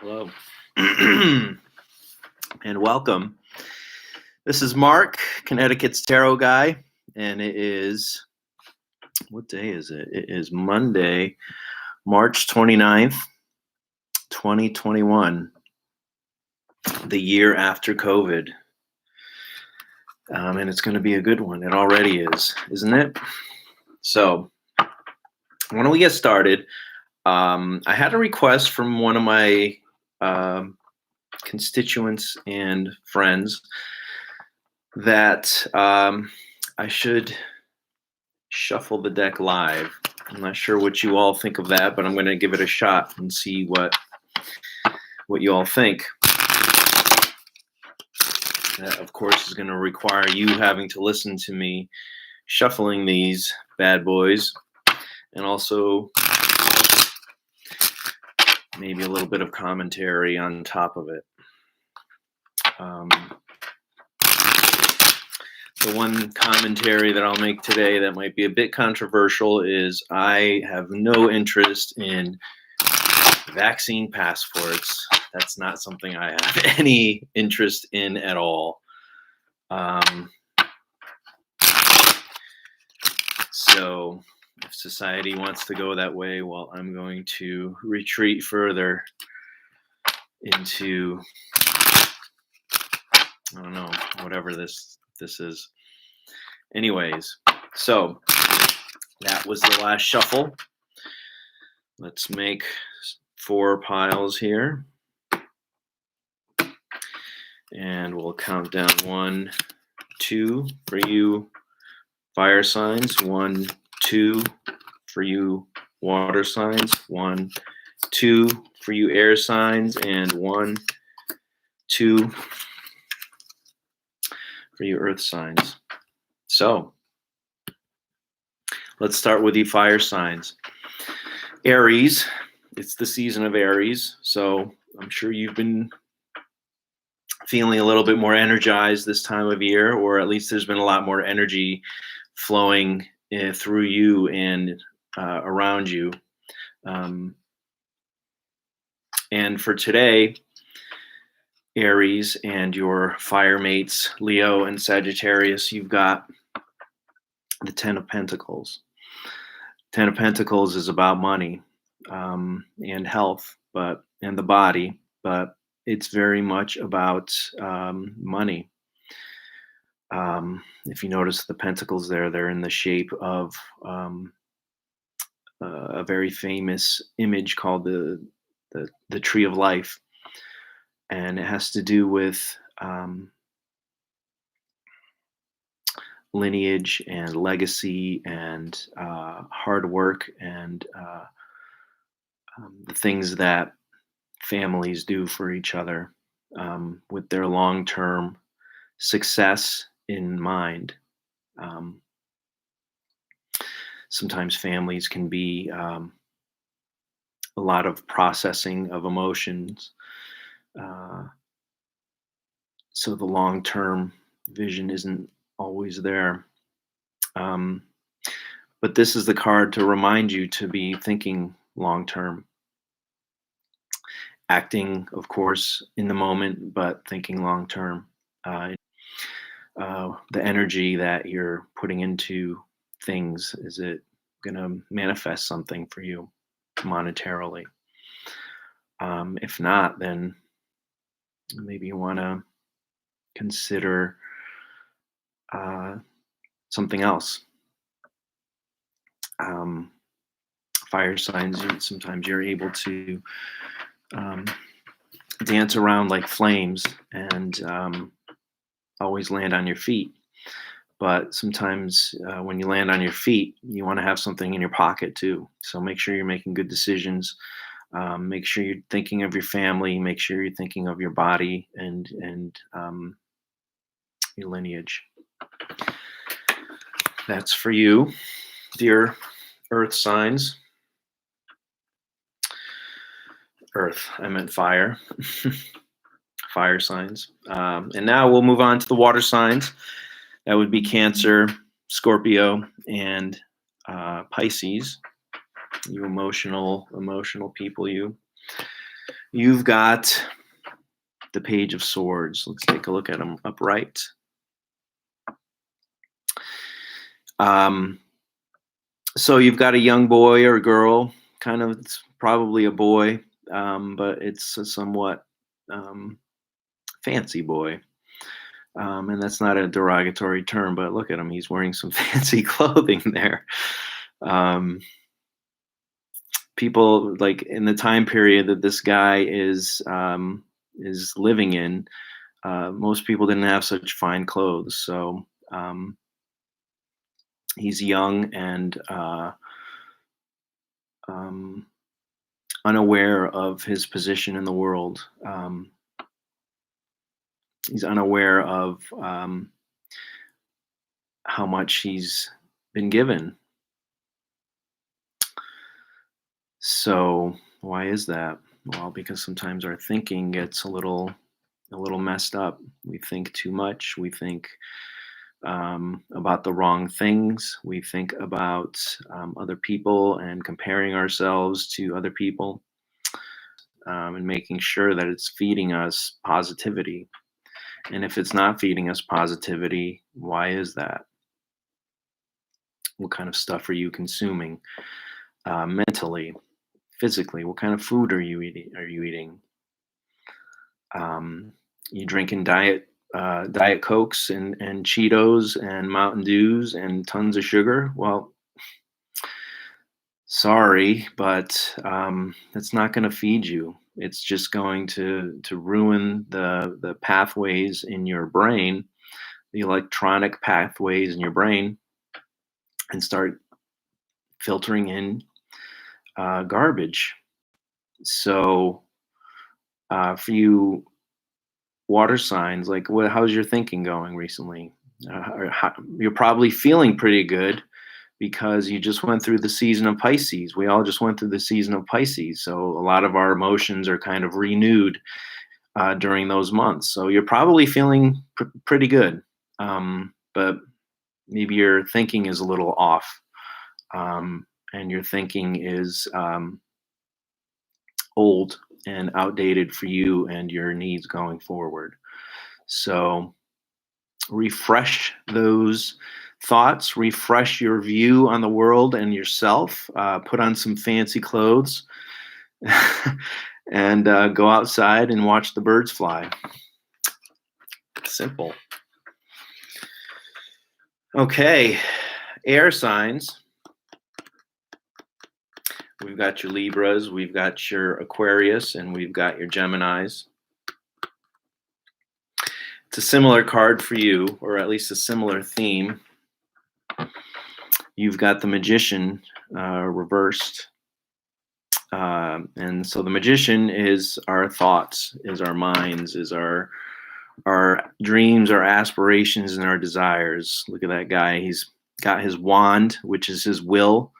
Hello and welcome. This is Mark, Connecticut's tarot guy, and it is, what day is it? It is Monday, March 29th, 2021, the year after COVID. And it's going to be a good one. It already is, isn't it? So, why don't we get started? I had a request from one of my constituents and friends that I should shuffle the deck live. I'm not sure what you all think of that, but I'm going to give it a shot and see what you all think. That, of course, is going to require you having to listen to me shuffling these bad boys, and also maybe a little bit of commentary on top of it. The one commentary that I'll make today that might be a bit controversial is I have no interest in vaccine passports. That's not something I have any interest in at all. So if society wants to go that way, well, I'm going to retreat further into, I don't know, whatever this is. Anyways, so that was the last shuffle. Let's make 4 piles here. And we'll count down 1, 2 for you fire signs, 1, 2 for you water signs, 1, 2 for you air signs, and 1, 2 for you earth signs. So let's start with the fire signs. Aries, it's the season of Aries, so I'm sure you've been feeling a little bit more energized this time of year, or at least there's been a lot more energy flowing through you and around you. And for today, Aries and your fire mates, Leo and Sagittarius, you've got the 10 of Pentacles. 10 of Pentacles is about money and health, and the body, but it's very much about money. If you notice the pentacles there, they're in the shape of a very famous image called the Tree of Life, and it has to do with lineage and legacy and hard work and the things that families do for each other with their long-term success in mind. Sometimes families can be a lot of processing of emotions. So the long-term vision isn't always there. But this is the card to remind you to be thinking long-term. Acting, of course, in the moment, but thinking long-term. The energy that you're putting into things, is it going to manifest something for you monetarily? If not, then maybe you want to consider something else. Fire signs, sometimes you're able to dance around like flames and always land on your feet. But sometimes when you land on your feet, you want to have something in your pocket too. So make sure you're making good decisions. Make sure you're thinking of your family. Make sure you're thinking of your body and your lineage. That's for you, dear earth signs. Earth, I meant fire. Fire signs. And now we'll move on to the water signs. That would be Cancer, Scorpio, and Pisces. You emotional people, you. You've got the Page of Swords. Let's take a look at them upright. Um, so you've got a young boy or a girl, kind of, it's probably a boy, but it's a somewhat um, fancy boy. And that's not a derogatory term, but look at him. He's wearing some fancy clothing there. Um, People like in the time period that this guy is living in, most people didn't have such fine clothes. So he's young and um, unaware of his position in the world. He's unaware of how much he's been given. So why is that? Well, because sometimes our thinking gets a little messed up. We think too much. We think about the wrong things. We think about other people and comparing ourselves to other people, and making sure that it's feeding us positivity. And if it's not feeding us positivity, why is that? What kind of stuff are you consuming mentally, physically? What kind of food are you eating? Um, you drinking diet Cokes and Cheetos and Mountain Dews and tons of sugar? Well, sorry, but that's not going to feed you. It's just going to ruin the pathways in your brain, the electronic pathways in your brain, and start filtering in garbage. So for you water signs, like how's your thinking going recently? You're probably feeling pretty good because you just went through the season of Pisces. We all just went through the season of Pisces. So a lot of our emotions are kind of renewed during those months. So you're probably feeling pretty good. But maybe your thinking is a little off. And your thinking is old and outdated for you and your needs going forward. So refresh those thoughts, refresh your view on the world and yourself, put on some fancy clothes, and go outside and watch the birds fly. Simple. Okay, air signs. We've got your Libras, we've got your Aquarius, and we've got your Geminis. It's a similar card for you, or at least a similar theme. You've got the Magician reversed. And so the Magician is our thoughts, is our minds, is our dreams, our aspirations, and our desires. Look at that guy. He's got his wand, which is his will.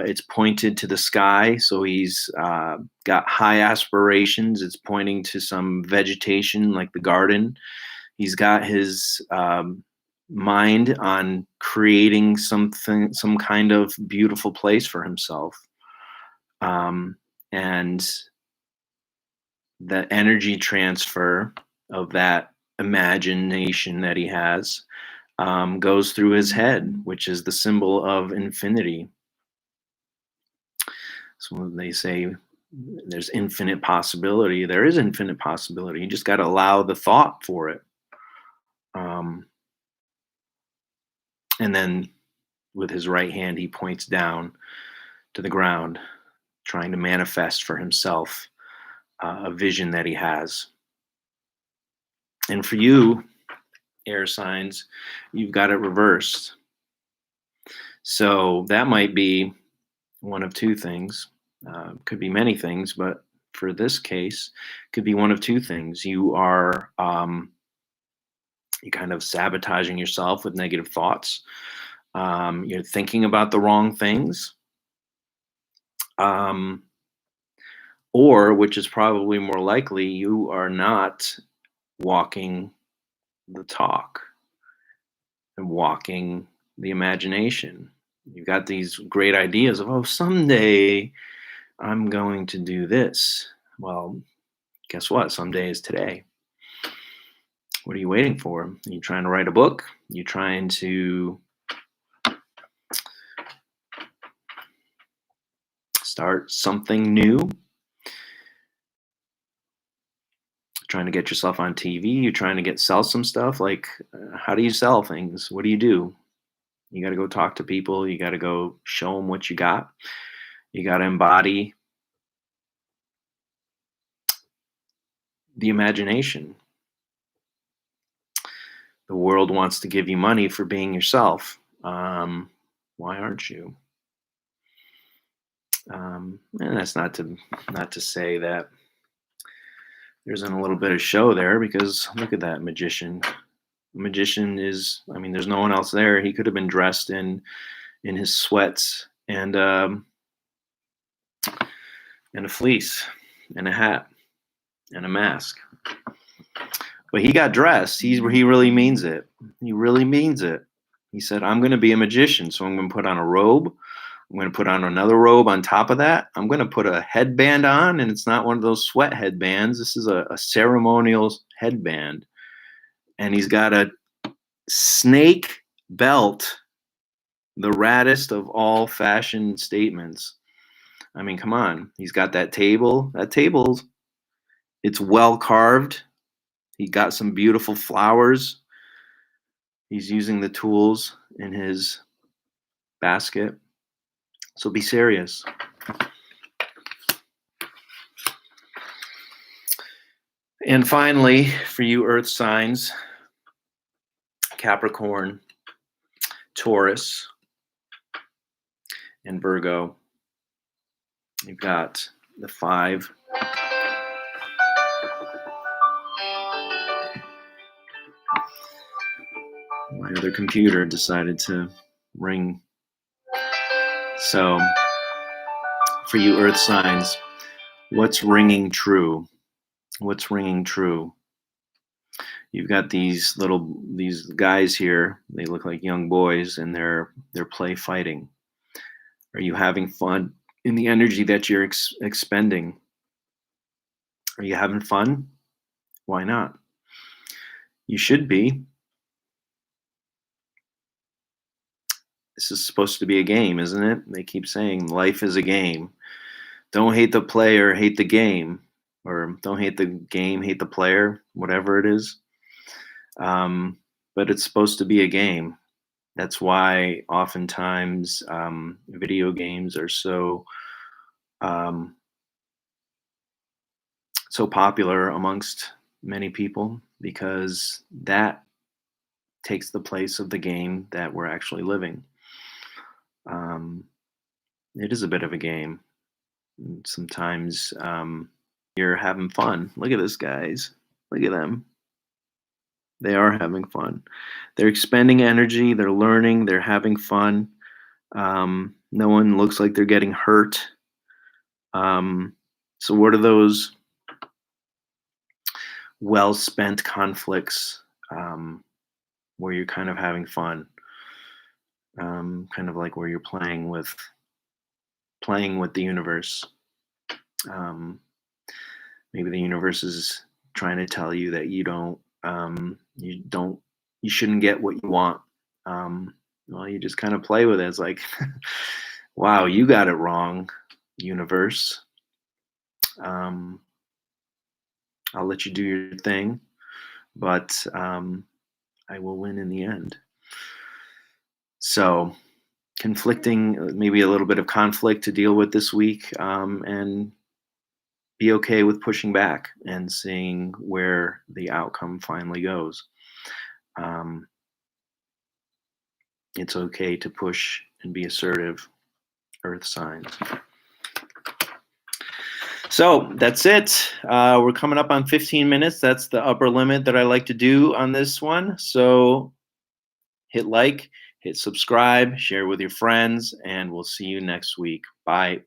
It's pointed to the sky, so he's got high aspirations. It's pointing to some vegetation like the garden. He's got his mind on creating something, some kind of beautiful place for himself. And the energy transfer of that imagination that he has goes through his head, which is the symbol of infinity. So they say there's infinite possibility. There is infinite possibility. You just got to allow the thought for it. And then with his right hand, he points down to the ground, trying to manifest for himself a vision that he has. And for you, air signs, you've got it reversed. So that might be one of two things. Could be many things, but for this case, could be one of two things. You are you kind of sabotaging yourself with negative thoughts. You're thinking about the wrong things. Or, which is probably more likely, you are not walking the talk and walking the imagination. You've got these great ideas of, oh, someday I'm going to do this. Well, guess what? Someday is today. What are you waiting for? Are you trying to write a book? You trying to start something new? Trying to get yourself on TV? You're trying to sell some stuff? Like, how do you sell things? What do? You got to go talk to people. You got to go show them what you got. You got to embody the imagination. The world wants to give you money for being yourself. Why aren't you? And that's not to say that there isn't a little bit of show there, because look at that magician. The magician is, I mean, there's no one else there. He could have been dressed in his sweats and a fleece and a hat and a mask. But he got dressed. He really means it. He really means it. He said, I'm going to be a magician, so I'm going to put on a robe. I'm going to put on another robe on top of that. I'm going to put a headband on, and it's not one of those sweat headbands. This is a ceremonial headband. And he's got a snake belt, the raddest of all fashion statements. I mean, come on. He's got that table. That table, it's well carved. He got some beautiful flowers. He's using the tools in his basket. So be serious. And finally, for you earth signs, Capricorn, Taurus, and Virgo, you've got the 5. My other computer decided to ring. So, for you earth signs, what's ringing true? What's ringing true? You've got these guys here. They look like young boys, and they're play fighting. Are you having fun in the energy that you're expending? Are you having fun? Why not? You should be. This is supposed to be a game, isn't it? They keep saying life is a game. Don't hate the player, hate the game. Or don't hate the game, hate the player, whatever it is. But it's supposed to be a game. That's why oftentimes video games are so popular amongst many people, because that takes the place of the game that we're actually living. It is a bit of a game. Sometimes you're having fun. Look at this, guys. Look at them. They are having fun. They're expending energy. They're learning. They're having fun. No one looks like they're getting hurt. So what are those well-spent conflicts where you're kind of having fun? Kind of like where you're playing with the universe. Maybe the universe is trying to tell you that you shouldn't get what you want. Well, you just kind of play with it. It's like, wow, you got it wrong, universe. I'll let you do your thing, but I will win in the end. So, conflicting, maybe a little bit of conflict to deal with this week, and be okay with pushing back and seeing where the outcome finally goes. It's okay to push and be assertive, earth signs. So that's it. We're coming up on 15 minutes. That's the upper limit that I like to do on this one. So hit like, hit subscribe, share with your friends, and we'll see you next week. Bye.